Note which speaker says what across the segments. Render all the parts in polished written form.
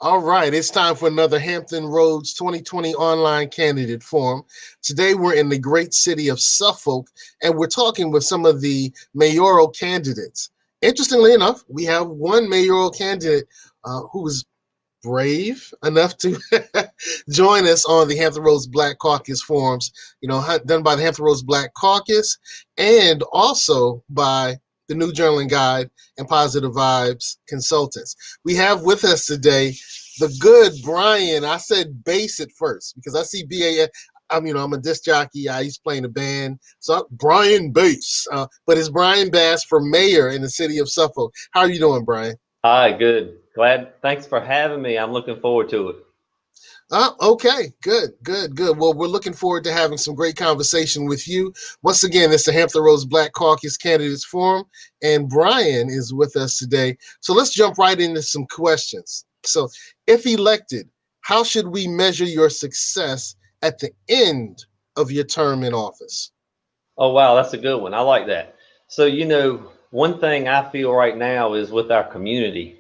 Speaker 1: All right, it's time for another Hampton Roads 2020 online candidate forum. Today we're in the great city of Suffolk and we're talking with some of the mayoral candidates. Interestingly enough, we have one mayoral candidate who is brave enough to join us on the Hampton Roads Black Caucus forums, done by the Hampton Roads Black Caucus and also by the New Journaling Guide and Positive Vibes Consultants. We have with us today the good Brian. I said bass at first because I see B-A-S. I'm a disc jockey. I used to play in a band. So Brian Bass. But it's Brian Bass for mayor in the city of Suffolk. How are you doing, Brian?
Speaker 2: Hi, good. Thanks for having me. I'm looking forward to it.
Speaker 1: Okay, good. Well, we're looking forward to having some great conversation with you. Once again, it's the Hampton Roads Black Caucus Candidates Forum, and Brian is with us today. So let's jump right into some questions. So if elected, how should we measure your success at the end of your term in office?
Speaker 2: Oh, wow, that's a good one. I like that. So, one thing I feel right now is with our community.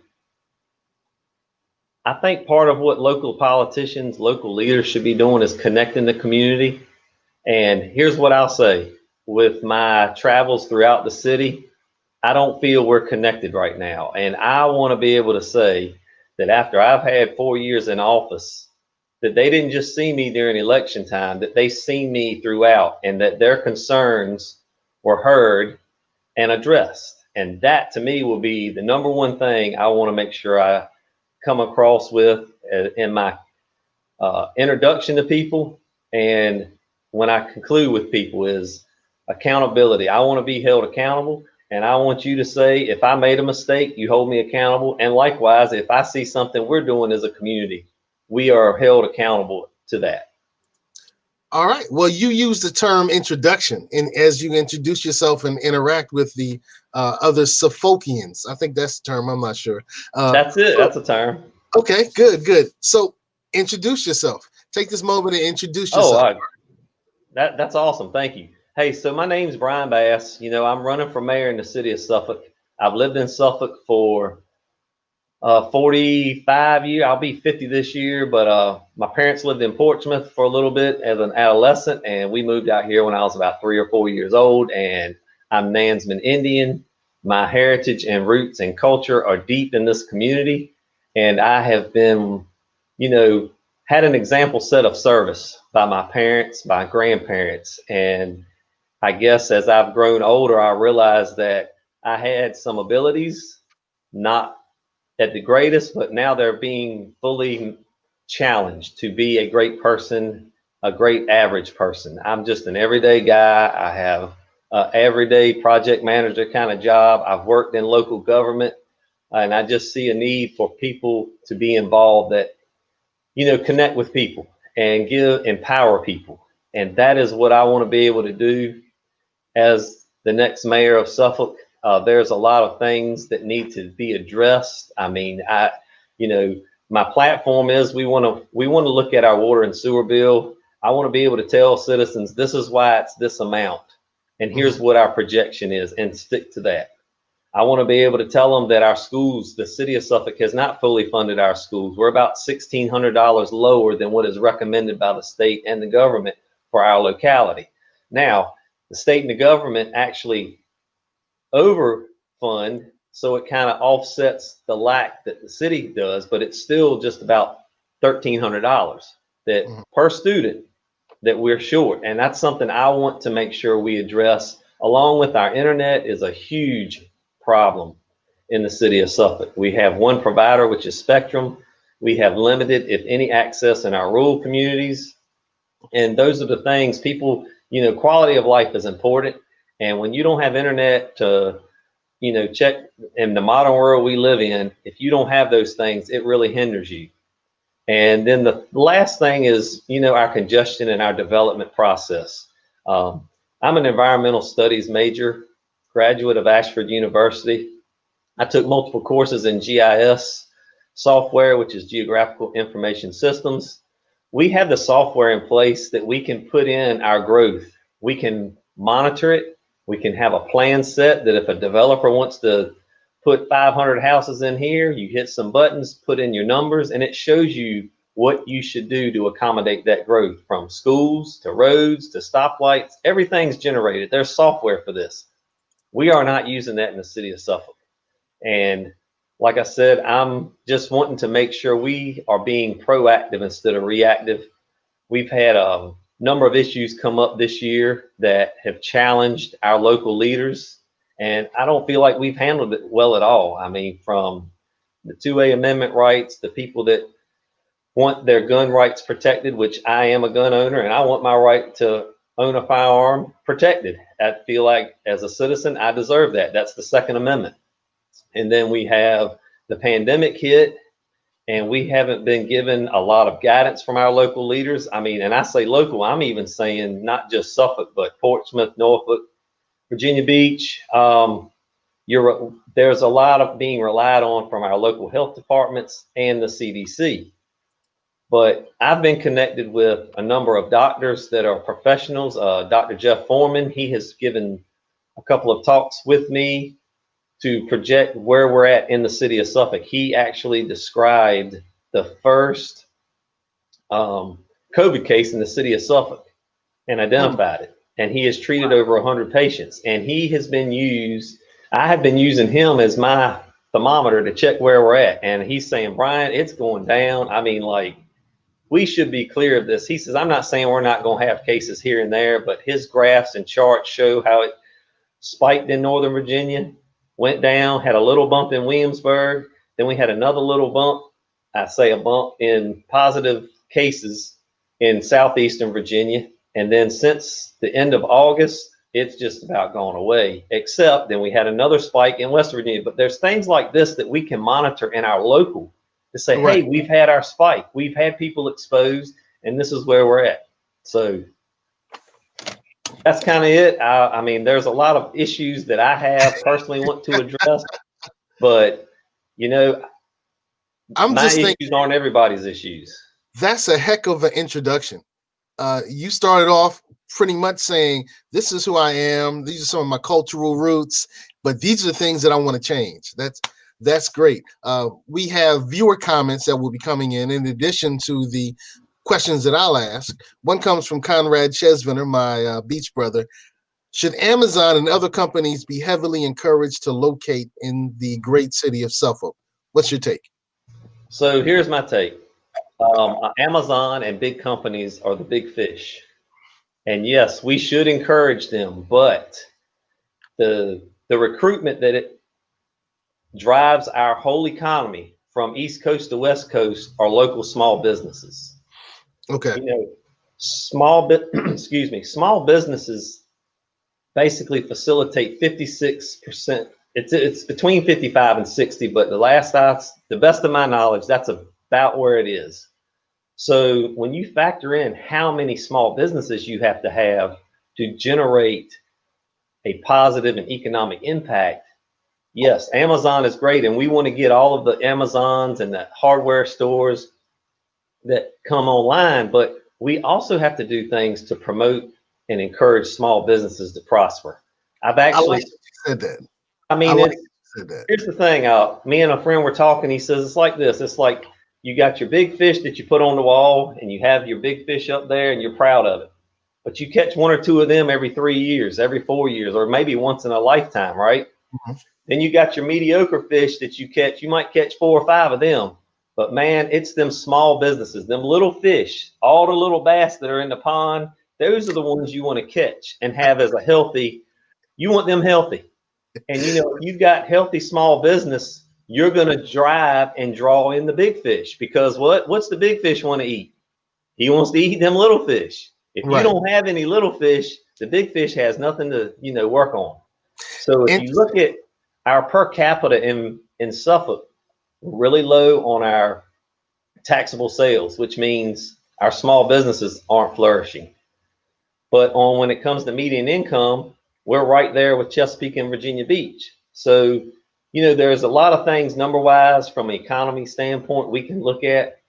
Speaker 2: I think part of what local politicians, local leaders should be doing is connecting the community. And here's what I'll say. With my travels throughout the city, I don't feel we're connected right now. And I want to be able to say that after I've had 4 years in office, that they didn't just see me during election time, that they seen me throughout and that their concerns were heard and addressed. And that to me will be the number one thing I want to make sure I come across with in my introduction to people. And when I conclude with people is accountability. I want to be held accountable. And I want you to say, if I made a mistake, you hold me accountable. And likewise, if I see something we're doing as a community, we are held accountable to that.
Speaker 1: All right. Well, you use the term introduction as you introduce yourself and interact with the other Suffolkians. I think that's the term. I'm not sure.
Speaker 2: That's it. That's a term.
Speaker 1: Okay, good. So introduce yourself. Take this moment and introduce yourself.
Speaker 2: That's awesome. Thank you. Hey, so my name's Brian Bass. I'm running for mayor in the city of Suffolk. I've lived in Suffolk for 45 years. I'll be 50 this year, but my parents lived in Portsmouth for a little bit as an adolescent, and we moved out here when I was about 3 or 4 years old, and I'm Nansman Indian. My heritage and roots and culture are deep in this community, and I have been, had an example set of service by my parents, my grandparents, and I guess as I've grown older, I realized that I had some abilities, not at the greatest, but now they're being fully challenged to be a great person, a great average person. I'm just an everyday guy. I have an everyday project manager kind of job. I've worked in local government, and I just see a need for people to be involved that, connect with people and empower people. And that is what I want to be able to do as the next mayor of Suffolk. There's a lot of things that need to be addressed. I mean, my platform is we want to look at our water and sewer bill. I want to be able to tell citizens this is why it's this amount, and here's what our projection is, and stick to that. I want to be able to tell them that our schools, the city of Suffolk has not fully funded our schools. We're about $1,600 lower than what is recommended by the state and the government for our locality. Now, the state and the government actually overfund, so it kind of offsets the lack that the city does, but it's still just about $1,300 that per student that we're short. And that's something I want to make sure we address. Along with our internet is a huge problem in the city of Suffolk. We have one provider, which is Spectrum. We have limited, if any, access in our rural communities. And those are the things people, quality of life is important. And when you don't have internet to, check in the modern world we live in, if you don't have those things, it really hinders you. And then the last thing is, our congestion and our development process. I'm an environmental studies major, graduate of Ashford University. I took multiple courses in GIS software, which is Geographical Information Systems. We have the software in place that we can put in our growth. We can monitor it. We can have a plan set that if a developer wants to put 500 houses in here, you hit some buttons, put in your numbers, and it shows you what you should do to accommodate that growth, from schools to roads to stoplights. Everything's generated. There's software for this. We are not using that in the city of Suffolk. And like I said, I'm just wanting to make sure we are being proactive instead of reactive. We've had a number of issues come up this year that have challenged our local leaders, and I don't feel like we've handled it well at all. I mean, from the 2A amendment rights, the people that want their gun rights protected, which I am a gun owner and I want my right to own a firearm protected. I feel like as a citizen, I deserve that. That's the Second Amendment. And then we have the pandemic hit, and we haven't been given a lot of guidance from our local leaders. I mean, and I say local, I'm even saying not just Suffolk, but Portsmouth, Norfolk, Virginia Beach. There's a lot of being relied on from our local health departments and the CDC. But I've been connected with a number of doctors that are professionals. Dr. Jeff Foreman, he has given a couple of talks with me to project where we're at in the city of Suffolk. He actually described the first COVID case in the city of Suffolk and identified it. And he has treated over 100 patients. And he has been used, I have been using him as my thermometer to check where we're at. And he's saying, Brian, it's going down. I mean, like, we should be clear of this. He says, I'm not saying we're not going to have cases here and there, but his graphs and charts show how it spiked in Northern Virginia, went down, had a little bump in Williamsburg. Then we had another little bump, I say a bump in positive cases in Southeastern Virginia. And then since the end of August, it's just about gone away, except then we had another spike in West Virginia. But there's things like this that we can monitor in our local to say, hey, we've had our spike, we've had people exposed, and this is where we're at. So that's kind of it. I mean, there's a lot of issues that I have personally want to address, but you know, my issues aren't everybody's issues.
Speaker 1: That's a heck of an introduction. You started off pretty much saying, this is who I am. These are some of my cultural roots, but these are the things that I want to change. That's great. We have viewer comments that will be coming in addition to the questions that I'll ask. One comes from Conrad Chesviner, my beach brother. Should Amazon and other companies be heavily encouraged to locate in the great city of Suffolk? What's your take?
Speaker 2: So here's my take. Amazon and big companies are the big fish. And yes, we should encourage them, but the recruitment that it drives our whole economy from East Coast to West Coast are local small businesses.
Speaker 1: Okay.
Speaker 2: You know, small businesses basically facilitate 56%. It's between 55 and 60, but the best of my knowledge, that's about where it is. So when you factor in how many small businesses you have to generate a positive and economic impact, yes, Amazon is great, and we want to get all of the Amazons and the hardware stores that come online, but we also have to do things to promote and encourage small businesses to prosper. I've actually
Speaker 1: said that.
Speaker 2: I mean, here's the thing. Me and a friend were talking. He says it's like this. It's like you got your big fish that you put on the wall, and you have your big fish up there, and you're proud of it. But you catch one or two of them every 3 years, every 4 years, or maybe once in a lifetime, right? Mm-hmm. Then you got your mediocre fish that you catch. You might catch 4 or 5 of them. But man, it's them small businesses, them little fish, all the little bass that are in the pond. Those are the ones you want to catch and have as a healthy. You want them healthy. And you know, if you've got healthy small business, you're going to drive and draw in the big fish, because what's the big fish want to eat? He wants to eat them little fish. If you don't have any little fish, the big fish has nothing to, work on. So if you look at our per capita in Suffolk, we're really low on our taxable sales, which means our small businesses aren't flourishing. But when it comes to median income, we're right there with Chesapeake and Virginia Beach. So, there's a lot of things number-wise from an economy standpoint we can look at.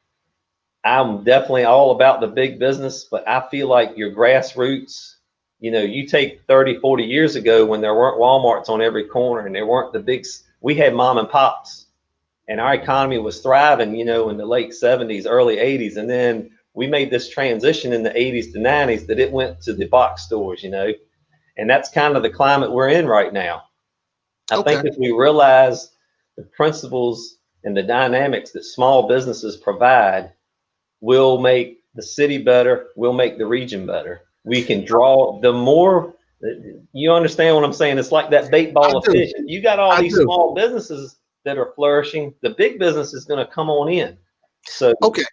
Speaker 2: I'm definitely all about the big business, but I feel like your grassroots, you take 30, 40 years ago when there weren't Walmarts on every corner and there weren't the big we had mom and pops, and our economy was thriving, in the late 70s, early 80s. And then we made this transition in the 80s to 90s that it went to the box stores, and that's kind of the climate we're in right now. I think if we realize the principles and the dynamics that small businesses provide, will make the city better, will make the region better. We can draw the more, you understand what I'm saying? It's like that bait ball of fish. You got all these small businesses that are flourishing, the big business is going to come on in. So
Speaker 1: okay.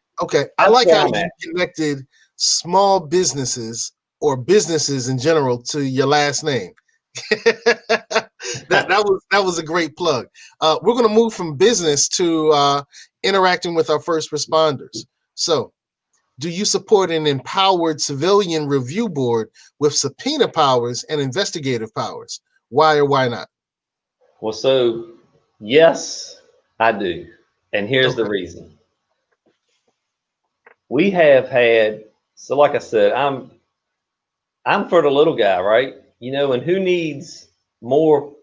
Speaker 1: I like how you connected small businesses or businesses in general to your last name. that was a great plug. We're going to move from business to interacting with our first responders. So, do you support an empowered civilian review board with subpoena powers and investigative powers? Why or why not?
Speaker 2: Well, so yes, I do. And here's the reason. We have had, so like I said, I'm for the little guy, right? And who needs more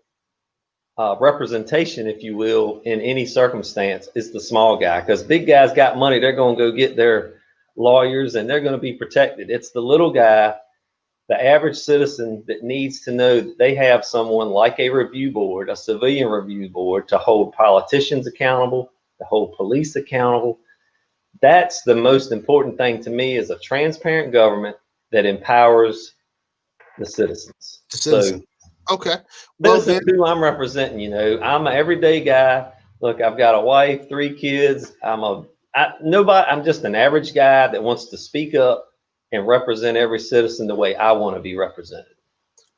Speaker 2: representation, if you will, in any circumstance is the small guy, because big guys got money. They're going to go get their lawyers and they're going to be protected. It's the little guy, the average citizen, that needs to know that they have someone like a review board, a civilian review board, to hold politicians accountable, to hold police accountable. That's the most important thing to me, is a transparent government that empowers the citizens. So,
Speaker 1: okay.
Speaker 2: Well, this is who I'm representing. I'm an everyday guy. Look, I've got a wife, 3 kids. I'm just an average guy that wants to speak up and represent every citizen the way I want to be represented.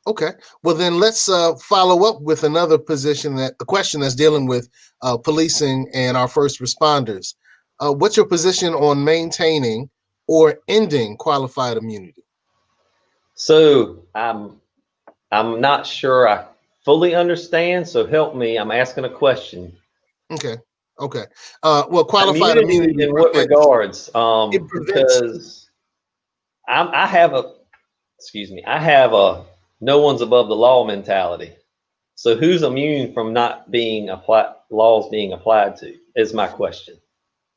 Speaker 1: Okay. Well, then let's follow up with another question that's dealing with policing and our first responders. What's your position on maintaining or ending qualified immunity?
Speaker 2: So I'm not sure I fully understand. So help me. I'm asking a question.
Speaker 1: Okay. Well, qualified immunity
Speaker 2: in what regards? Because I have a no one's above the law mentality. So who's immune from not being laws being applied to is my question.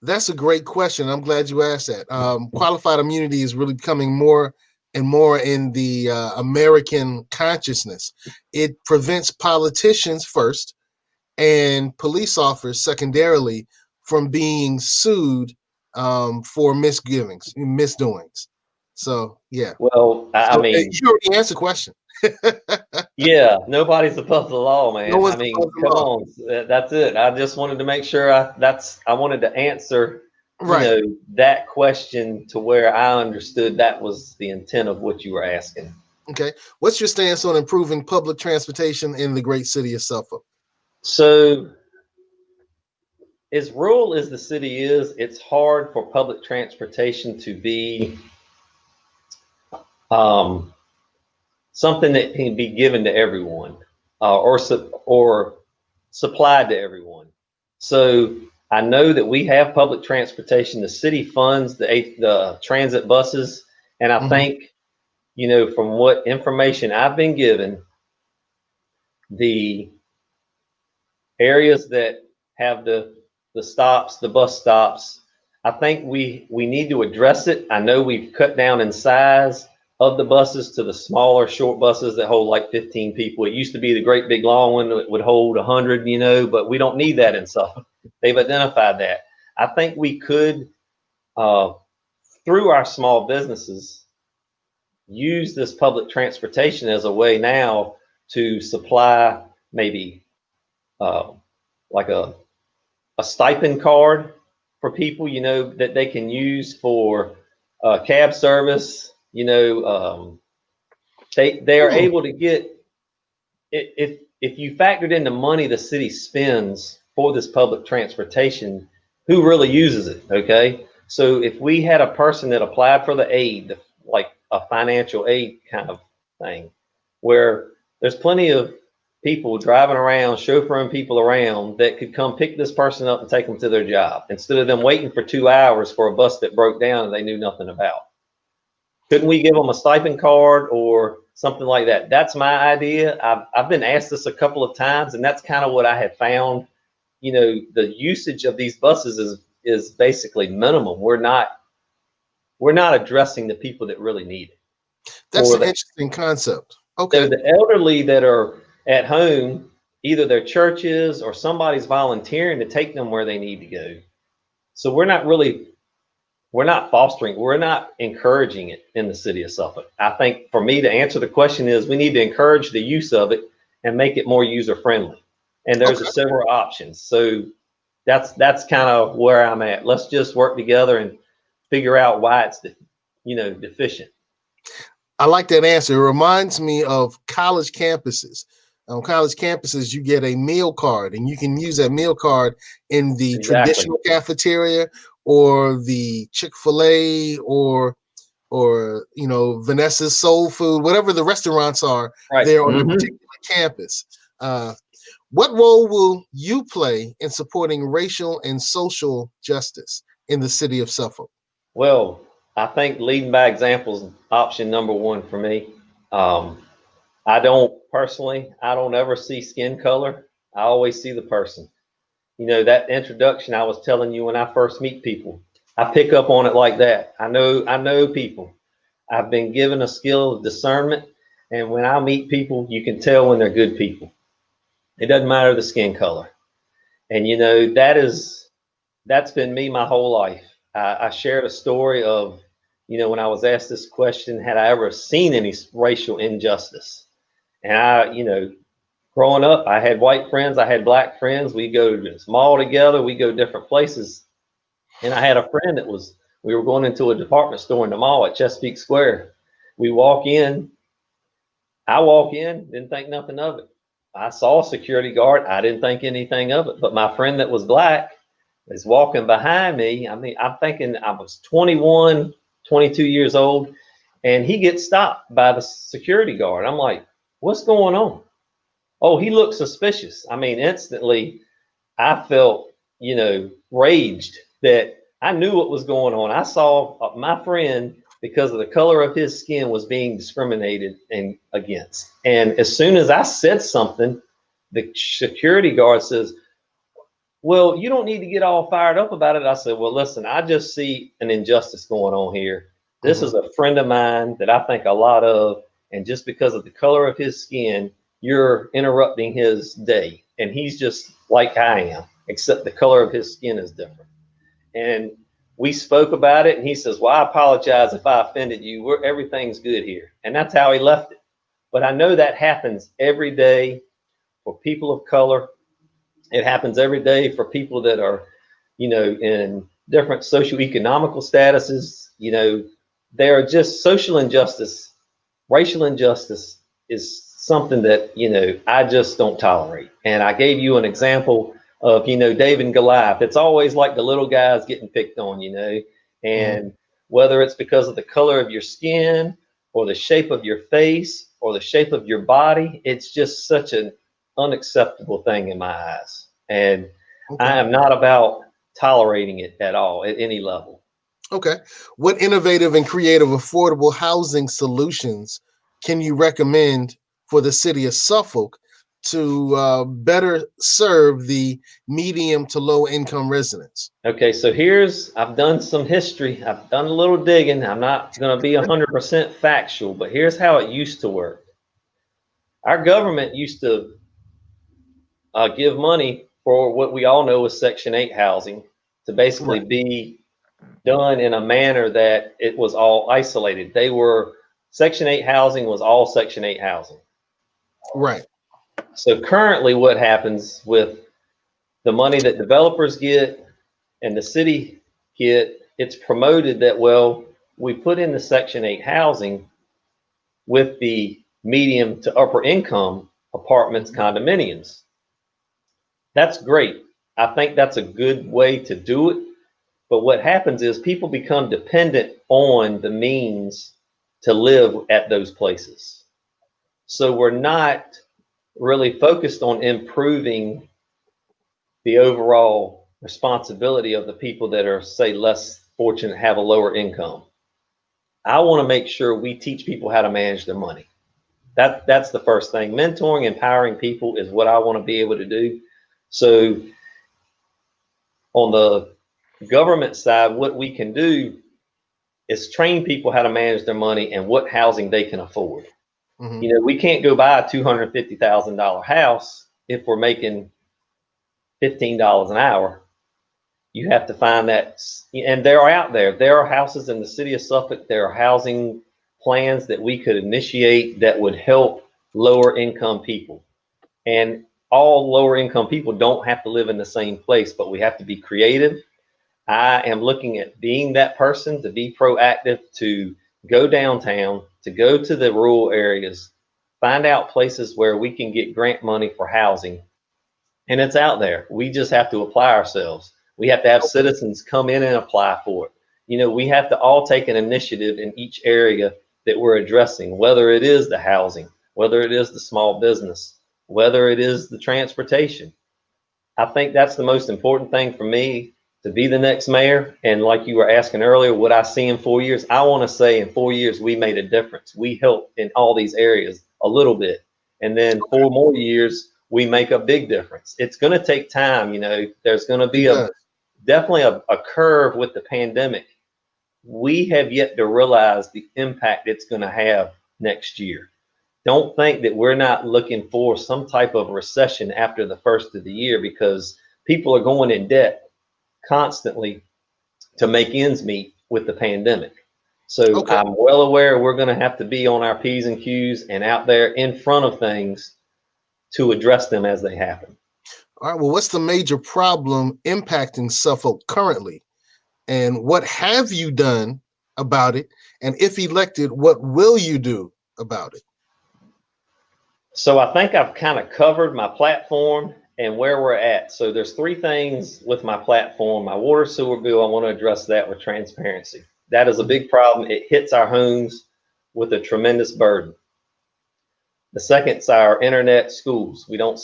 Speaker 1: That's a great question. I'm glad you asked that. Qualified immunity is really becoming more and more in the American consciousness. It prevents politicians first and police officers secondarily from being sued for misdoings. So, yeah.
Speaker 2: Well, I mean,
Speaker 1: you already answered the question.
Speaker 2: Yeah, nobody's above the law, man. I mean, come on, that's it. I just wanted to make sure I wanted to answer, that question to where I understood that was the intent of what you were asking.
Speaker 1: Okay. What's your stance on improving public transportation in the great city of Suffolk?
Speaker 2: So, as rural as the city is, it's hard for public transportation to be something that can be given to everyone or supplied to everyone. So I know that we have public transportation. The city funds the transit buses, and I think, from what information I've been given, the areas that have the stops, the bus stops, I think we need to address it. I know we've cut down in size of the buses to the smaller short buses that hold like 15 people. It used to be the great big long one that would hold 100, but we don't need that in Suffolk. They've identified that. I think we could, through our small businesses, use this public transportation as a way now to supply maybe like a stipend card for people, that they can use for cab service. They are able to get it if you factored in the money the city spends for this public transportation, who really uses it? Okay, so if we had a person that applied for the aid, like a financial aid kind of thing, where there's plenty of people driving around, chauffeuring people around that could come pick this person up and take them to their job instead of them waiting for 2 hours for a bus that broke down and they knew nothing about. Couldn't we give them a stipend card or something like that. That's my idea. I've been asked this a couple of times, and that's kind of what I have found. You know, the usage of these buses is basically minimum. We're not addressing the people that really need it.
Speaker 1: That's an interesting concept. Okay.
Speaker 2: So the elderly that are at home, either their churches or somebody's volunteering to take them where they need to go. So we're not fostering, we're not encouraging it in the city of Suffolk. I think for me to answer the question is we need to encourage the use of it and make it more user friendly. And there's several options. So that's kind of where I'm at. Let's just work together and figure out why it's deficient.
Speaker 1: I like that answer. It reminds me of college campuses. On college campuses, you get a meal card, and you can use that meal card in the traditional cafeteria or the Chick-fil-A or Vanessa's Soul Food, whatever the restaurants are there on the particular campus. What role will you play in supporting racial and social justice in the city of Suffolk?
Speaker 2: Well, I think leading by example is option number one for me. I don't ever see skin color. I always see the person. You know, that introduction I was telling you when I first meet people, I pick up on it like that. I know people. I've been given a skill of discernment, and when I meet people, you can tell when they're good people. It doesn't matter the skin color. And you know, that's been me my whole life. I shared a story of, when I was asked this question, had I ever seen any racial injustice? And growing up, I had white friends, I had black friends. We go to this mall together, we go different places. And I had a friend we were going into a department store in the mall at Chesapeake Square. I walk in, didn't think nothing of it. I saw a security guard, I didn't think anything of it. But my friend that was black is walking behind me. I mean, I'm thinking I was 21, 22 years old, and he gets stopped by the security guard. I'm like, what's going on? Oh, he looked suspicious. I mean, instantly I felt, raged that I knew what was going on. I saw my friend, because of the color of his skin, was being discriminated against. And as soon as I said something, the security guard says, well, you don't need to get all fired up about it. I said, well, listen, I just see an injustice going on here. This is a friend of mine that I think a lot of, and just because of the color of his skin, you're interrupting his day. And he's just like I am, except the color of his skin is different. And we spoke about it, and he says, well, I apologize if I offended you. Everything's good here. And that's how he left it. But I know that happens every day for people of color. It happens every day for people that are, in different socioeconomical statuses. There are just social injustice, racial injustice is something that, I just don't tolerate. And I gave you an example of, David and Goliath. It's always like the little guys getting picked on, and whether it's because of the color of your skin or the shape of your face or the shape of your body, it's just such an unacceptable thing in my eyes. And I am not about tolerating it at all at any level.
Speaker 1: Okay. What innovative and creative affordable housing solutions can you recommend for the city of Suffolk to better serve the medium to low income residents?
Speaker 2: Okay, so I've done some history. I've done a little digging. I'm not going to be 100% factual, but here's how it used to work. Our government used to give money for what we all know is Section 8 housing to basically be done in a manner that it was all isolated. Section 8 housing was all Section 8 housing.
Speaker 1: Right.
Speaker 2: So currently what happens with the money that developers get and the city get, it's promoted that, well, we put in the Section 8 housing with the medium to upper income apartments, condominiums. That's great. I think that's a good way to do it. But what happens is people become dependent on the means to live at those places. So we're not really focused on improving the overall responsibility of the people that are, say, less fortunate, have a lower income. I want to make sure we teach people how to manage their money. That's the first thing. Mentoring, empowering people is what I want to be able to do. So on the government side, what we can do is train people how to manage their money and what housing they can afford.
Speaker 1: Mm-hmm.
Speaker 2: You know, we can't go buy a $250,000 house if we're making $15 an hour. You have to find that, and they're out there. There are houses in the city of Suffolk. There are housing plans that we could initiate that would help lower income people. And all lower income people don't have to live in the same place, but we have to be creative. I am looking at being that person to be proactive, to go downtown, to go to the rural areas, find out places where we can get grant money for housing. And it's out there. We just have to apply ourselves. We have to have
Speaker 1: Okay.
Speaker 2: citizens come in and apply for it. You know, we have to all take an initiative in each area that we're addressing, whether it is the housing, whether it is the small business, whether it is the transportation. I think that's the most important thing for me to be the next mayor. And like you were asking earlier, what I see in 4 years, I want to say in 4 years, we made a difference. We helped in all these areas a little bit. And then 4 more years, we make a big difference. It's going to take time. You know, there's going to be definitely a curve with the pandemic. We have yet to realize the impact it's going to have next year. Don't think that we're not looking for some type of recession after the first of the year, because people are going in debt constantly to make ends meet with the pandemic. So
Speaker 1: Okay.
Speaker 2: I'm well aware we're going to have to be on our P's and Q's and out there in front of things to address them as they happen.
Speaker 1: All right. Well, what's the major problem impacting Suffolk currently? And what have you done about it? And if elected, what will you do about it?
Speaker 2: So I think I've kind of covered my platform and where we're at. So there's three things with my platform. My water sewer bill, I want to address that with transparency. That is a big problem. It hits our homes with a tremendous burden. The second is our internet schools. We don't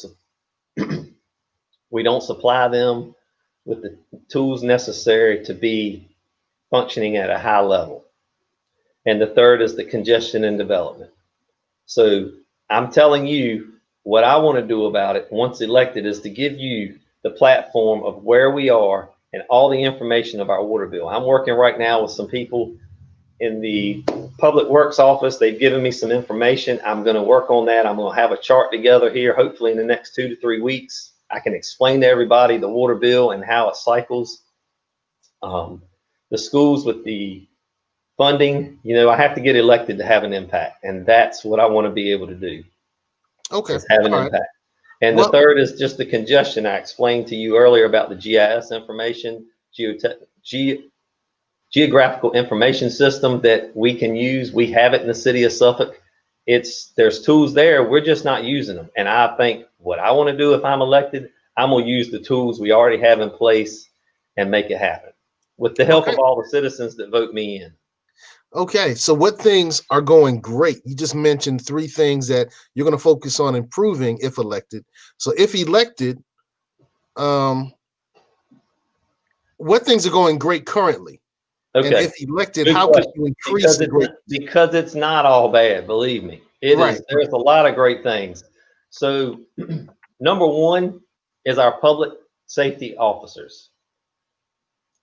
Speaker 2: supply them with the tools necessary to be functioning at a high level. And the third is the congestion and development. So I'm telling you what I want to do about it once elected is to give you the platform of where we are and all the information of our water bill. I'm working right now with some people in the public works office. They've given me some information. I'm going to work on that. I'm going to have a chart together here, hopefully in the next 2 to 3 weeks. I can explain to everybody the water bill and how it cycles. The schools with the funding, you know, I have to get elected to have an impact, and that's what I want to be able to do,
Speaker 1: Okay.
Speaker 2: is have an
Speaker 1: All right.
Speaker 2: impact. And the
Speaker 1: Well,
Speaker 2: third is just the congestion. I explained to you earlier about the GIS information, geographical information system that we can use. We have it in the city of Suffolk. There's tools there. We're just not using them. And I think what I want to do if I'm elected, I'm going to use the tools we already have in place and make it happen with the help
Speaker 1: okay.
Speaker 2: of all the citizens that vote me in.
Speaker 1: Okay. So what things are going great? You just mentioned three things that you're going to focus on improving if elected. So if elected, what things are going great currently? And
Speaker 2: Okay.
Speaker 1: if elected,
Speaker 2: Good
Speaker 1: how could
Speaker 2: question.
Speaker 1: you increase the great?
Speaker 2: Because it's not all bad, believe me. It
Speaker 1: Right.
Speaker 2: is. There's a lot of great things. So, number one is our public safety officers,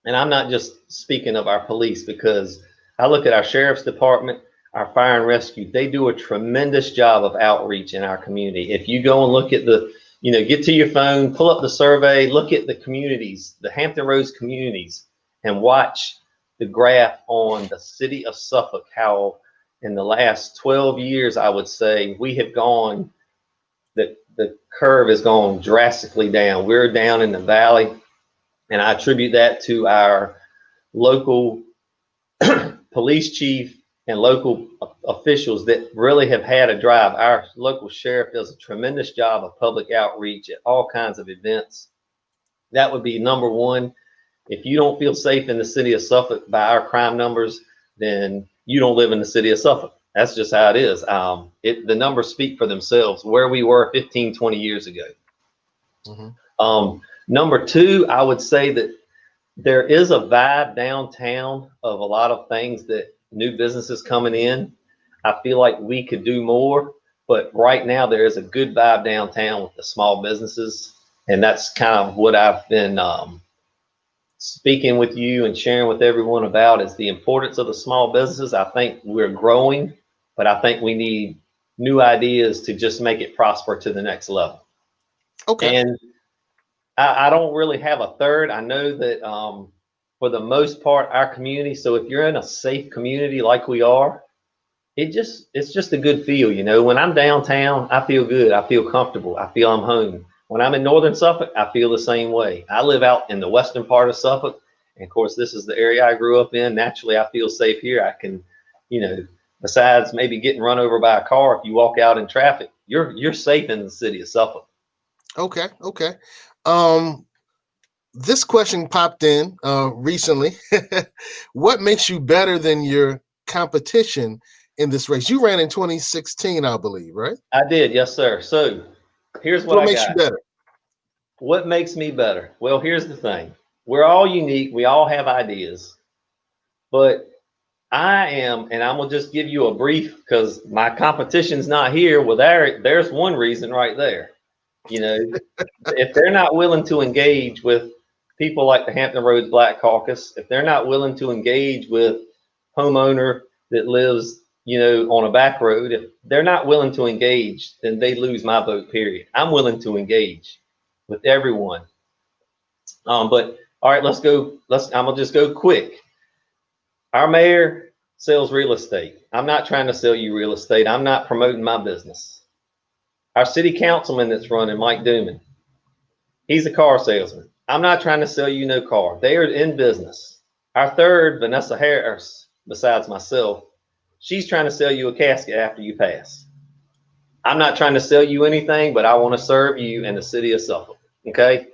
Speaker 2: and I'm not just speaking of our police, because I look at our sheriff's department, our fire and rescue. They do a tremendous job of outreach in our community. If you go and look at get to your phone, pull up the survey, look at the communities, the Hampton Roads communities, and watch the graph on the city of Suffolk, how in the last 12 years, I would say, we have gone, the curve has gone drastically down. We're down in the valley, and I attribute that to our local police chief and local officials that really have had a drive. Our local sheriff does a tremendous job of public outreach at all kinds of events. That would be number one. If you don't feel safe in the city of Suffolk by our crime numbers, then you don't live in the city of Suffolk. That's just how it is. The numbers speak for themselves, where we were 15, 20 years ago.
Speaker 1: Mm-hmm.
Speaker 2: Number two, I would say that there is a vibe downtown of a lot of things that new businesses coming in. I feel like we could do more. But right now there is a good vibe downtown with the small businesses, and that's kind of what I've been speaking with you and sharing with everyone about, is the importance of the small businesses. I think we're growing, but I think we need new ideas to just make it prosper to the next level.
Speaker 1: Okay.
Speaker 2: And I don't really have a third. I know that for the most part, our community, so if you're in a safe community like we are, it's just a good feel. You know, when I'm downtown, I feel good. I feel comfortable. I feel I'm home. When I'm in northern Suffolk, I feel the same way. I live out in the western part of Suffolk, and of course, this is the area I grew up in. Naturally, I feel safe here. I can, you know, besides maybe getting run over by a car, if you walk out in traffic, you're safe in the city of Suffolk.
Speaker 1: Okay. Okay. Um, this question popped in recently. What makes you better than your competition in this race? You ran in 2016, I believe, right?
Speaker 2: I did, yes, sir. So here's
Speaker 1: So
Speaker 2: what
Speaker 1: what
Speaker 2: I
Speaker 1: makes you
Speaker 2: got.
Speaker 1: better?
Speaker 2: What makes me better? Well, here's the thing. We're all unique. We all have ideas, but I am, and I'm gonna just give you a brief because my competition's not here. Well, there's one reason right there. You know, if they're not willing to engage with people like the Hampton Roads Black Caucus, if they're not willing to engage with homeowner that lives, you know, on a back road, if they're not willing to engage, then they lose my vote, period. I'm willing to engage with everyone. But all right, I'm gonna just go quick. Our mayor sells real estate. I'm not trying to sell you real estate. I'm not promoting my business. Our city councilman that's running, Mike Dooman, he's a car salesman. I'm not trying to sell you no car. They are in business. Our third, Vanessa Harris, besides myself, she's trying to sell you a casket after you pass. I'm not trying to sell you anything, but I want to serve you in the city of Suffolk. Okay.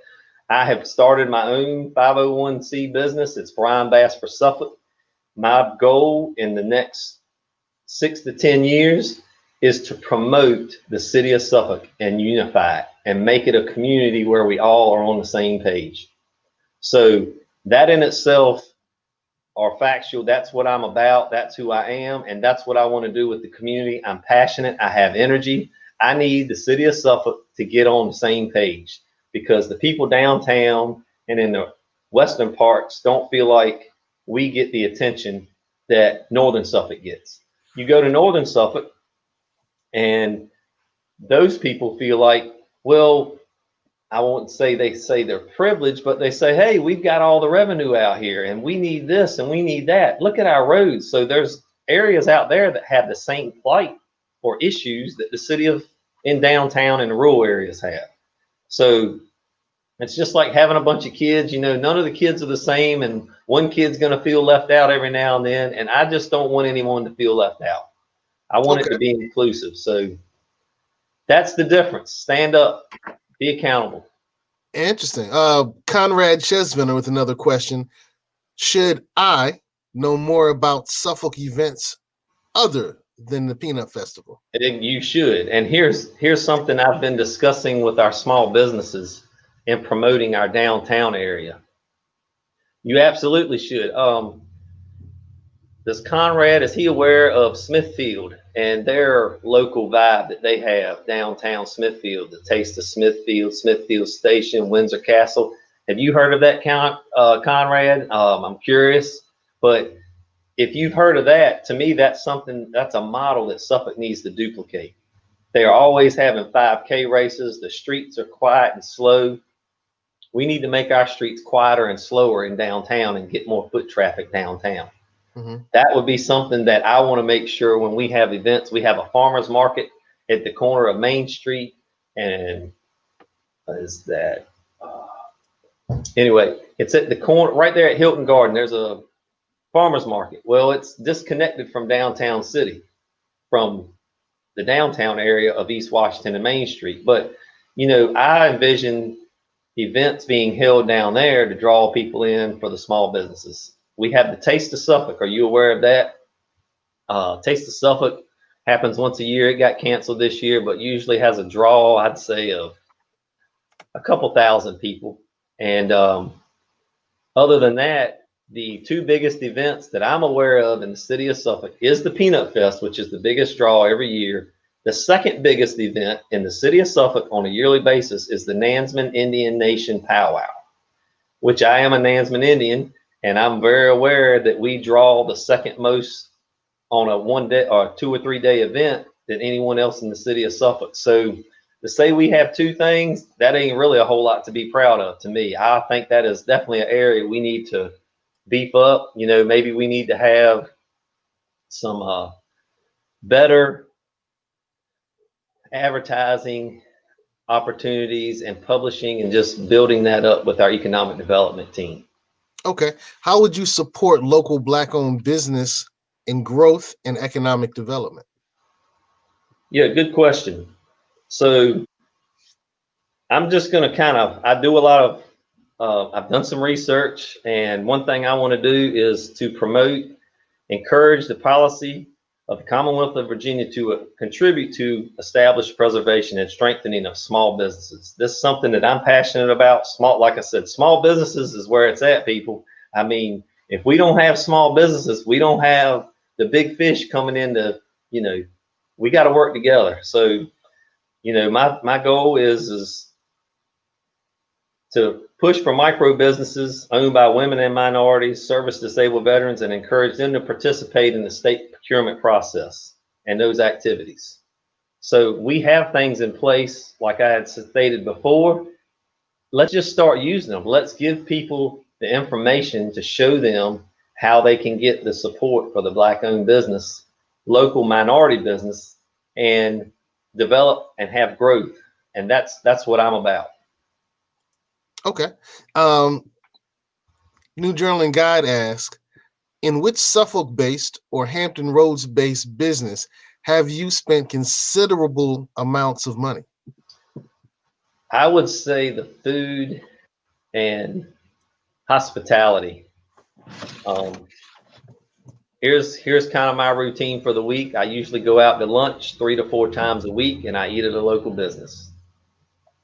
Speaker 2: I have started my own 501c business. It's Brian Bass for Suffolk. My goal in the next 6 to 10 years is to promote the city of Suffolk and unify it and make it a community where we all are on the same page. So that in itself are factual. That's what I'm about. That's who I am. And that's what I want to do with the community. I'm passionate. I have energy. I need the city of Suffolk to get on the same page, because the people downtown and in the western parts don't feel like we get the attention that northern Suffolk gets. You go to northern Suffolk and those people feel like, well, I won't say they say they're privileged, but they say, hey, we've got all the revenue out here and we need this and we need that. Look at our roads. So there's areas out there that have the same plight or issues that the city of in downtown and the rural areas have. So it's just like having a bunch of kids. You know, none of the kids are the same, and one kid's going to feel left out every now and then. And I just don't want anyone to feel left out. I want it
Speaker 1: Okay.
Speaker 2: to be inclusive. So that's the difference. Stand up, be accountable.
Speaker 1: Interesting. Conrad Chesviner with another question. Should I know more about Suffolk events other than the Peanut Festival?
Speaker 2: And you should. And here's something I've been discussing with our small businesses in promoting our downtown area. You absolutely should. Does Conrad, is he aware of Smithfield and their local vibe that they have downtown Smithfield, the Taste of Smithfield, Smithfield Station, Windsor Castle? Have you heard of that, Conrad? I'm curious, but if you've heard of that, to me, that's a model that Suffolk needs to duplicate. They are always having 5K races. The streets are quiet and slow. We need to make our streets quieter and slower in downtown and get more foot traffic downtown.
Speaker 1: Mm-hmm.
Speaker 2: That would be something that I want to make sure when we have events. We have a farmer's market at the corner of Main Street and what is that? Anyway, it's at the corner right there at Hilton Garden. There's a farmer's market. Well, it's disconnected from downtown city, from the downtown area of East Washington and Main Street. But, you know, I envision events being held down there to draw people in for the small businesses. We have the Taste of Suffolk. Are you aware of that? Taste of Suffolk happens once a year. It got canceled this year, but usually has a draw, I'd say, of a couple thousand people. And other than that, the two biggest events that I'm aware of in the city of Suffolk is the Peanut Fest, which is the biggest draw every year, The second biggest event in the city of Suffolk on a yearly basis is the Nansemond Indian Nation Powwow, which I am a Nansemond Indian, and I'm very aware that we draw the second most on a 1 day or 2 or 3 day event than anyone else in the city of Suffolk. So to say we have two things, that ain't really a whole lot to be proud of to me. I think that is definitely an area we need to beef up. Maybe we need to have some better advertising opportunities and publishing, and just building that up with our economic development team.
Speaker 1: Okay. How would you support local Black-owned business in growth and economic development?
Speaker 2: Yeah, good question. So I'm just going to I do a lot of, I've done some research, and one thing I want to do is to encourage the policy of the Commonwealth of Virginia to contribute to establish, preservation, and strengthening of small businesses. This is something that I'm passionate about. Like I said, small businesses is where it's at, people. I mean, if we don't have small businesses, we don't have the big fish coming into, we got to work together. So, my goal is to push for micro businesses owned by women and minorities, service disabled veterans, and encourage them to participate in the state procurement process and those activities. So we have things in place, like I had stated before. Let's just start using them. Let's give people the information to show them how they can get the support for the Black-owned business, local minority business, and develop and have growth. And that's what I'm about.
Speaker 1: Okay. New Journal and Guide asks, in which Suffolk-based or Hampton Roads-based business have you spent considerable amounts of money?
Speaker 2: I would say the food and hospitality. Here's kind of my routine for the week. I usually go out to lunch 3 to 4 times a week, and I eat at a local business.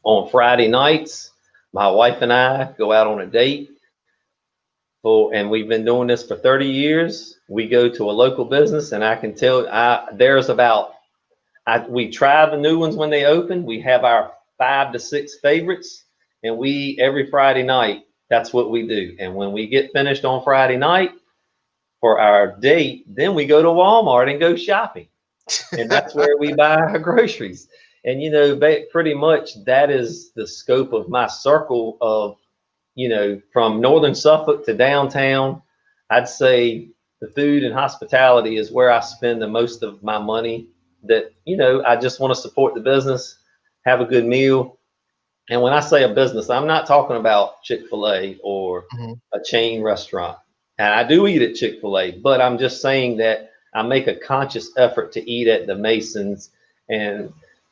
Speaker 2: On Friday nights, my wife and I go out on a date. And we've been doing this for 30 years. We go to a local business, and I can tell we try the new ones when they open. We have our 5 to 6 favorites, and every Friday night, that's what we do. And when we get finished on Friday night for our date, then we go to Walmart and go shopping. And that's where we buy our groceries. And, pretty much that is the scope of my circle of, from northern Suffolk to downtown. I'd say the food and hospitality is where I spend the most of my money. That, I just want to support the business, have a good meal. And when I say a business, I'm not talking about Chick-fil-A or a chain restaurant. And I do eat at Chick-fil-A, but I'm just saying that I make a conscious effort to eat at the Masons and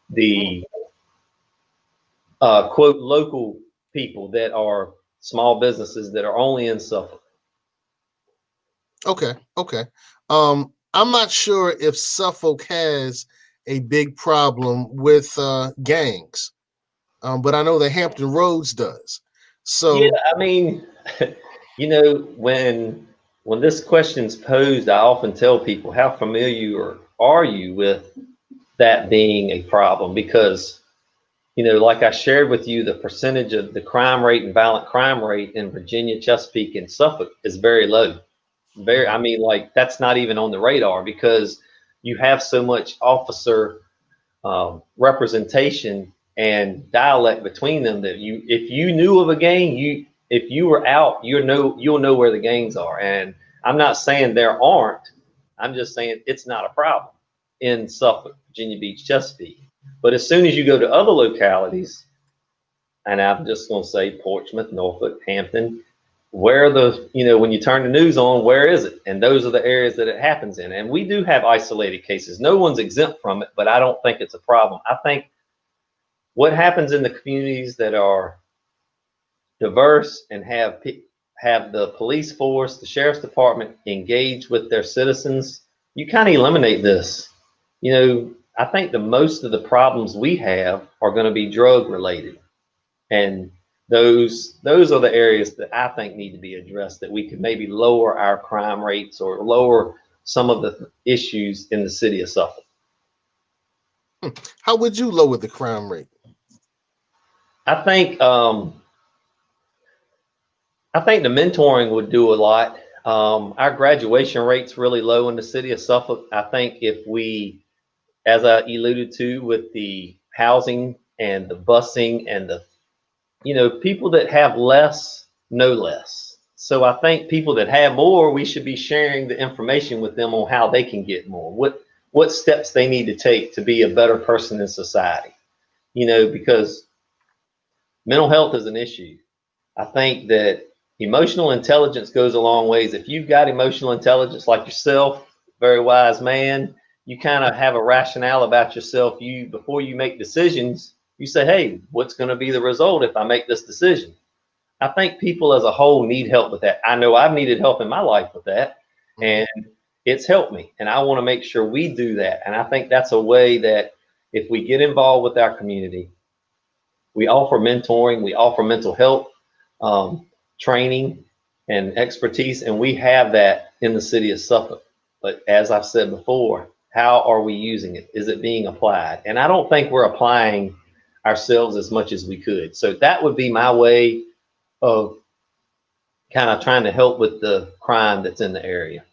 Speaker 2: the quote local people that are small businesses that are only in Suffolk.
Speaker 1: Okay. I'm not sure if Suffolk has a big problem with gangs, but I know that Hampton Roads does. So
Speaker 2: yeah, I mean, when this question's posed, I often tell people, how familiar are you with that being a problem? Because like I shared with you, the percentage of the crime rate and violent crime rate in Virginia, Chesapeake, and Suffolk is very low. I mean, like, that's not even on the radar because you have so much officer representation and dialect between them that if you knew of a gang, if you were out, you'll know where the gangs are. And I'm not saying there aren't. I'm just saying it's not a problem in Suffolk, Virginia Beach, Chesapeake. But as soon as you go to other localities, and I'm just going to say Portsmouth, Norfolk, Hampton, when you turn the news on, where is it? And those are the areas that it happens in. And we do have isolated cases. No one's exempt from it, but I don't think it's a problem. I think what happens in the communities that are diverse and have the police force, the sheriff's department engage with their citizens, you kind of eliminate this. I think the most of the problems we have are going to be drug related. And those are the areas that I think need to be addressed, that we could maybe lower our crime rates or lower some of the issues in the city of Suffolk.
Speaker 1: How would you lower the crime rate?
Speaker 2: I think the mentoring would do a lot. Our graduation rate's really low in the city of Suffolk. I think if we, as I alluded to with the housing and the busing and the, people that have less know less. So I think people that have more, we should be sharing the information with them on how they can get more, what steps they need to take to be a better person in society, because mental health is an issue. I think that emotional intelligence goes a long ways. If you've got emotional intelligence like yourself, very wise man, you kind of have a rationale about yourself. Before you make decisions, you say, hey, what's going to be the result if I make this decision? I think people as a whole need help with that. I know I've needed help in my life with that, and it's helped me. And I want to make sure we do that. And I think that's a way that if we get involved with our community, we offer mentoring, we offer mental health training and expertise, and we have that in the city of Suffolk. But as I've said before, how are we using it? Is it being applied? And I don't think we're applying ourselves as much as we could. So that would be my way of kind of trying to help with the crime that's in the area.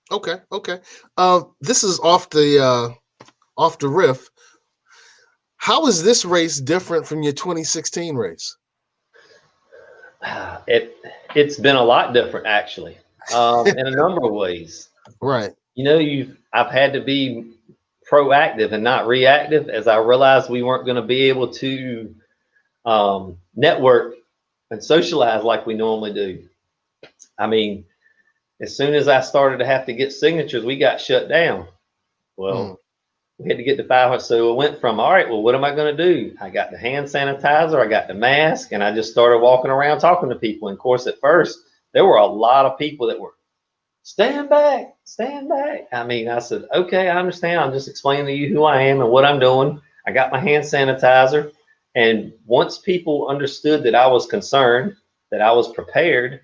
Speaker 1: Okay. This is off the riff. How is this race different from your 2016 race?
Speaker 2: It's been a lot different, actually, in a number of ways.
Speaker 1: Right.
Speaker 2: I've had to be proactive and not reactive, as I realized we weren't going to be able to network and socialize like we normally do. I mean, as soon as I started to have to get signatures, we got shut down. Well, we had to get the 500. So it went from, all right, well, what am I going to do? I got the hand sanitizer, I got the mask, and I just started walking around talking to people. And of course, at first, there were a lot of people that were, stand back, stand back. I mean, I said, okay, I understand. I'm just explaining to you who I am and what I'm doing. I got my hand sanitizer. And once people understood that I was concerned, that I was prepared,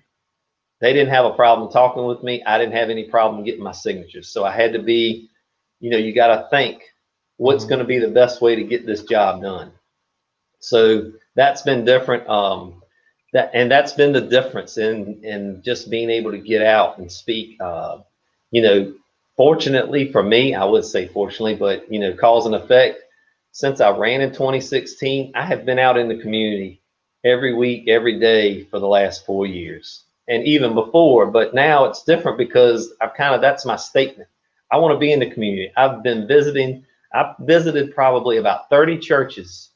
Speaker 2: they didn't have a problem talking with me. I didn't have any problem getting my signatures. So I had to be, you got to think what's going to be the best way to get this job done. So that's been different. That's been the difference in just being able to get out and speak. Fortunately for me, I would say fortunately, but cause and effect. Since I ran in 2016, I have been out in the community every week, every day for the last 4 years, and even before. But now it's different because that's my statement. I want to be in the community. I've visited probably about 30 churches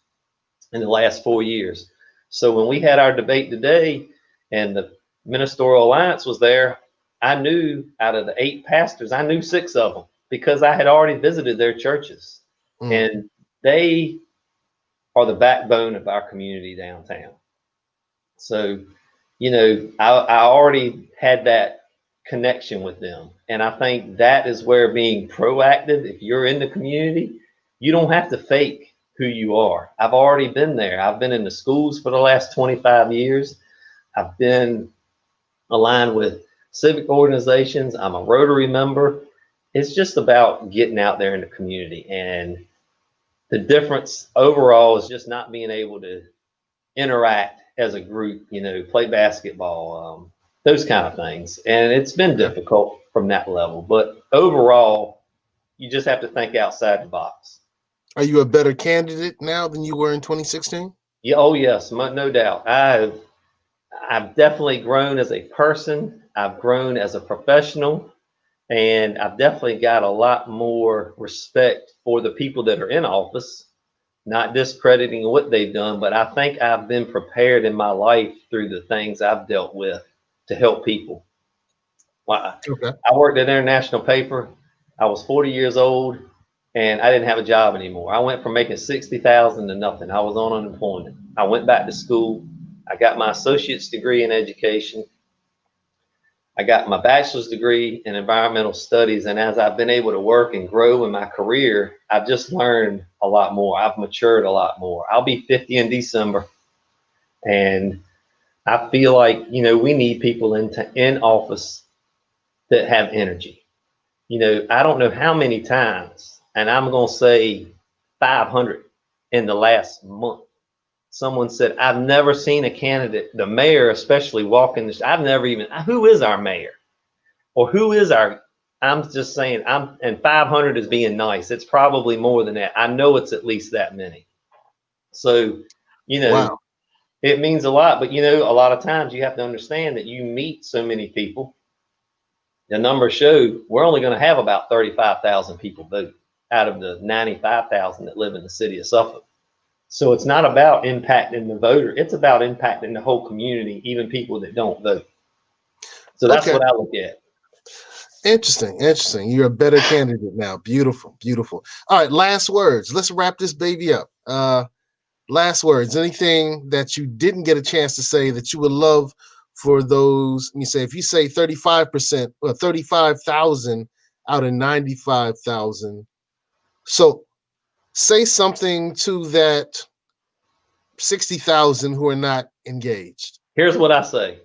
Speaker 2: in the last 4 years. So when we had our debate today and the Ministerial Alliance was there, I knew out of the 8 pastors, I knew 6 of them because I had already visited their churches. And they are the backbone of our community downtown. So, I already had that connection with them. And I think that is where being proactive, if you're in the community, you don't have to fake who you are. I've already been there. I've been in the schools for the last 25 years. I've been aligned with civic organizations. I'm a Rotary member. It's just about getting out there in the community. And the difference overall is just not being able to interact as a group, play basketball, those kind of things. And it's been difficult from that level. But overall, you just have to think outside the box.
Speaker 1: Are you a better candidate now than you were in 2016?
Speaker 2: Yeah, oh yes, no doubt. I've definitely grown as a person. I've grown as a professional. And I've definitely got a lot more respect for the people that are in office, not discrediting what they've done, but I think I've been prepared in my life through the things I've dealt with to help people. I worked at an international paper. I was 40 years old and I didn't have a job anymore. I went from making 60,000 to nothing. I was on unemployment. I went back to school. I got my associate's degree in education. I got my bachelor's degree in environmental studies. And as I've been able to work and grow in my career, I've just learned a lot more. I've matured a lot more. I'll be 50 in December. And I feel like, we need people in office that have energy. I don't know how many times, and I'm going to say 500 in the last month. Someone said, I've never seen a candidate, the mayor especially, walk in this. I've never even, who is our mayor? Or who is our, I'm just saying, and 500 is being nice. It's probably more than that. I know it's at least that many. So, you know,
Speaker 1: Wow.
Speaker 2: it means a lot. But, you know, a lot of times you have to understand that you meet so many people. The numbers show we're only going to have about 35,000 people vote out of the 95,000 that live in the city of Suffolk. So it's not about impacting the voter. It's about impacting the whole community, even people that don't vote. So that's what I look at.
Speaker 1: Interesting. You're a better candidate now. Beautiful. All right, last words. Let's wrap this baby up. Last words. Anything that you didn't get a chance to say that you would love for those? You say, if you say 35% or 35,000 out of 95,000. So say something to that 60,000 who are not engaged.
Speaker 2: Here's what I say.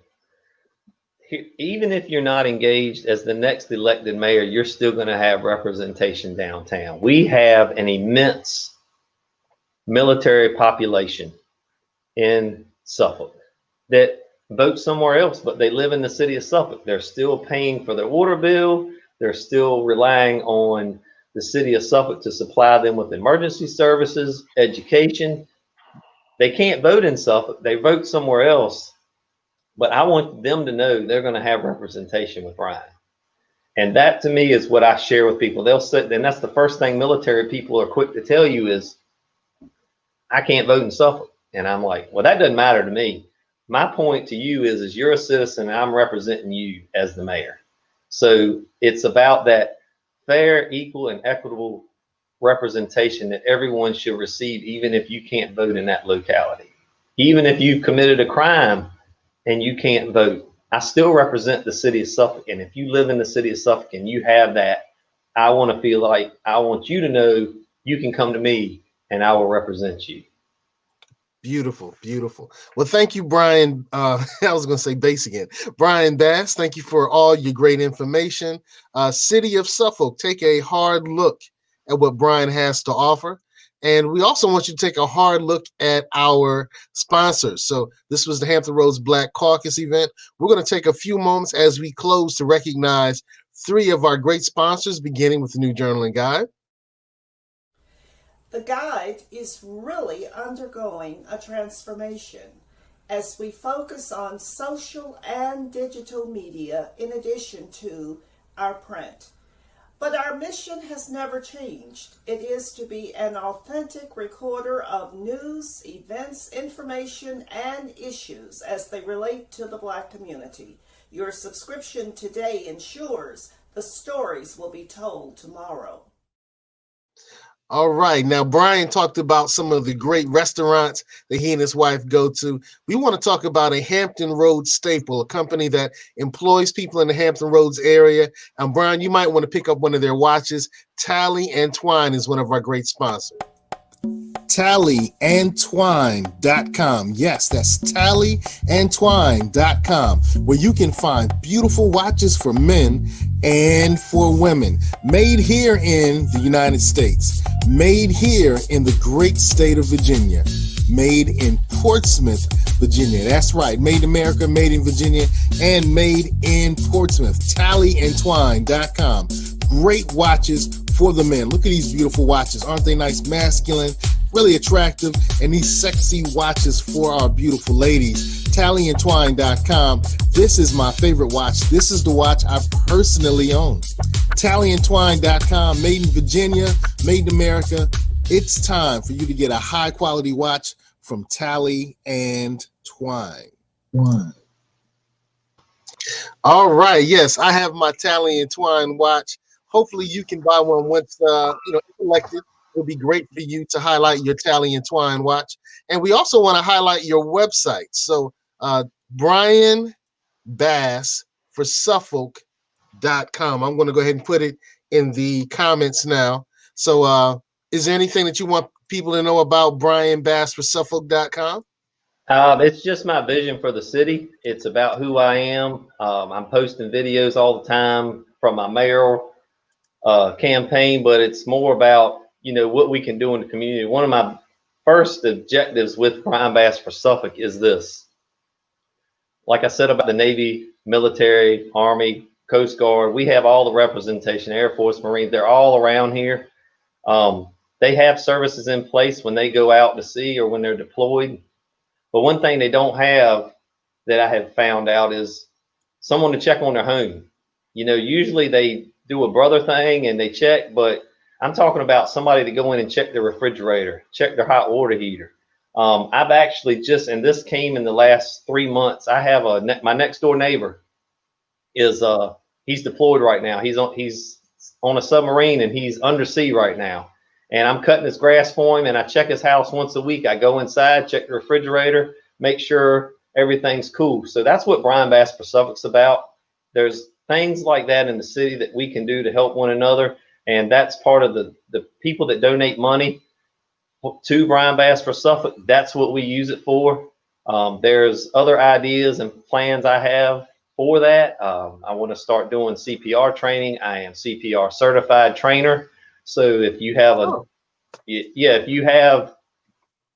Speaker 2: Even if you're not engaged as the next elected mayor, you're still going to have representation downtown. We have an immense military population in Suffolk that vote somewhere else, but they live in the city of Suffolk. They're still paying for their water bill. They're still relying on the city of Suffolk to supply them with emergency services, education. They can't vote in Suffolk. They vote somewhere else. But I want them to know they're going to have representation with Ryan. And that to me is what I share with people. They'll sit, and that's the first thing military people are quick to tell you is, I can't vote in Suffolk. And I'm like, well, that doesn't matter to me. My point to you is you're a citizen, and I'm representing you as the mayor. So it's about that fair, equal, and equitable representation that everyone should receive, even if you can't vote in that locality. Even if you've committed a crime and you can't vote, I still represent the city of Suffolk. And if you live in the city of Suffolk and you have that, I want to feel like, I want you to know you can come to me and I will represent you.
Speaker 1: Beautiful. Well, thank you, Brian. I was going to say Bass again. Brian Bass, thank you for all your great information. City of Suffolk, take a hard look at what Brian has to offer. And we also want you to take a hard look at our sponsors. So this was the Hampton Roads Black Caucus event. We're going to take a few moments as we close to recognize 3 of our great sponsors, beginning with the New Journal and Guide.
Speaker 3: The Guide is really undergoing a transformation as we focus on social and digital media in addition to our print. But our mission has never changed. It is to be an authentic recorder of news, events, information, and issues as they relate to the Black community. Your subscription today ensures the stories will be told tomorrow.
Speaker 1: All right. Now, Brian talked about some of the great restaurants that he and his wife go to. We want to talk about a Hampton Roads staple, a company that employs people in the Hampton Roads area. And Brian, you might want to pick up one of their watches. Tally and Twine is one of our great sponsors. tallyandtwine.com. Yes, that's tallyandtwine.com, where you can find beautiful watches for men and for women, made here in the United States, made here in the great state of Virginia, made in Portsmouth, Virginia. That's right, made in America, made in Virginia, and made in Portsmouth. tallyandtwine.com. Great watches for the men. Look at these beautiful watches. Aren't they nice, masculine, really attractive? And these sexy watches for our beautiful ladies. tallyandtwine.com. This is my favorite watch. This is the watch I personally own. tallyandtwine.com. Made in Virginia, made in America. It's time for you to get a high quality watch from Tally and Twine. All right. Yes, I have my Tally and Twine watch. Hopefully you can buy one once elected. It'll be great for you to highlight your Tally and Twine watch. And we also want to highlight your website. So Brian Bass for Suffolk.com. I'm going to go ahead and put it in the comments now. So is there anything that you want people to know about Brian Bass for Suffolk.com?
Speaker 2: It's just my vision for the city. It's about who I am. I'm posting videos all the time from my mayoral campaign, but it's more about, what we can do in the community. One of my first objectives with Brian Bass for Suffolk is this. Like I said about the Navy, military, Army, Coast Guard, we have all the representation, Air Force, Marines, they're all around here. They have services in place when they go out to sea or when they're deployed. But one thing they don't have that I have found out is someone to check on their home. Usually they do a brother thing and they check, but I'm talking about somebody to go in and check their refrigerator, check their hot water heater. I've actually just, and this came in the last 3 months, I have my next door neighbor is, he's deployed right now. He's on a submarine and he's undersea right now. And I'm cutting his grass for him and I check his house once a week. I go inside, check the refrigerator, make sure everything's cool. So that's what Brian Bass for Suffolk's about. There's things like that in the city that we can do to help one another. And that's part of the people that donate money to Brian Bass for Suffolk. That's what we use it for. There's other ideas and plans I have for that. I want to start doing CPR training. I am CPR certified trainer. So if you have if you have,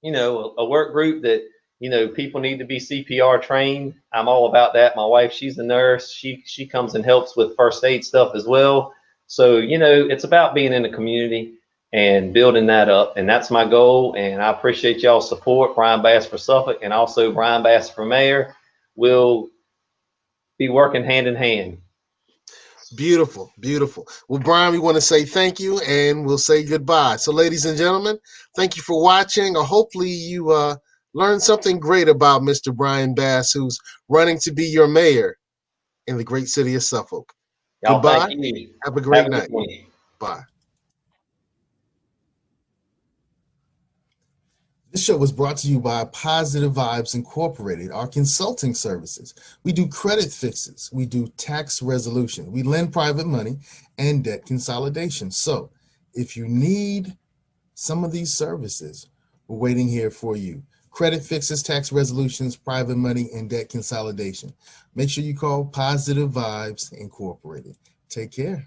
Speaker 2: a work group that, people need to be CPR trained, I'm all about that. My wife, she's a nurse. She comes and helps with first aid stuff as well. So, it's about being in the community and building that up. And that's my goal. And I appreciate y'all's support. Brian Bass for Suffolk and also Brian Bass for Mayor will be working hand in hand.
Speaker 1: Beautiful, beautiful. Well, Brian, we want to say thank you and we'll say goodbye. So, ladies and gentlemen, thank you for watching. Or hopefully you learned something great about Mr. Brian Bass, who's running to be your mayor in the great city of Suffolk.
Speaker 2: Y'all,
Speaker 1: goodbye.
Speaker 2: thank you.
Speaker 1: Have a great night. Bye. This show was brought to you by Positive Vibes Incorporated, our consulting services. We do credit fixes. We do tax resolution. We lend private money and debt consolidation. So if you need some of these services, we're waiting here for you. Credit fixes, tax resolutions, private money, and debt consolidation. Make sure you call Positive Vibes Incorporated. Take care.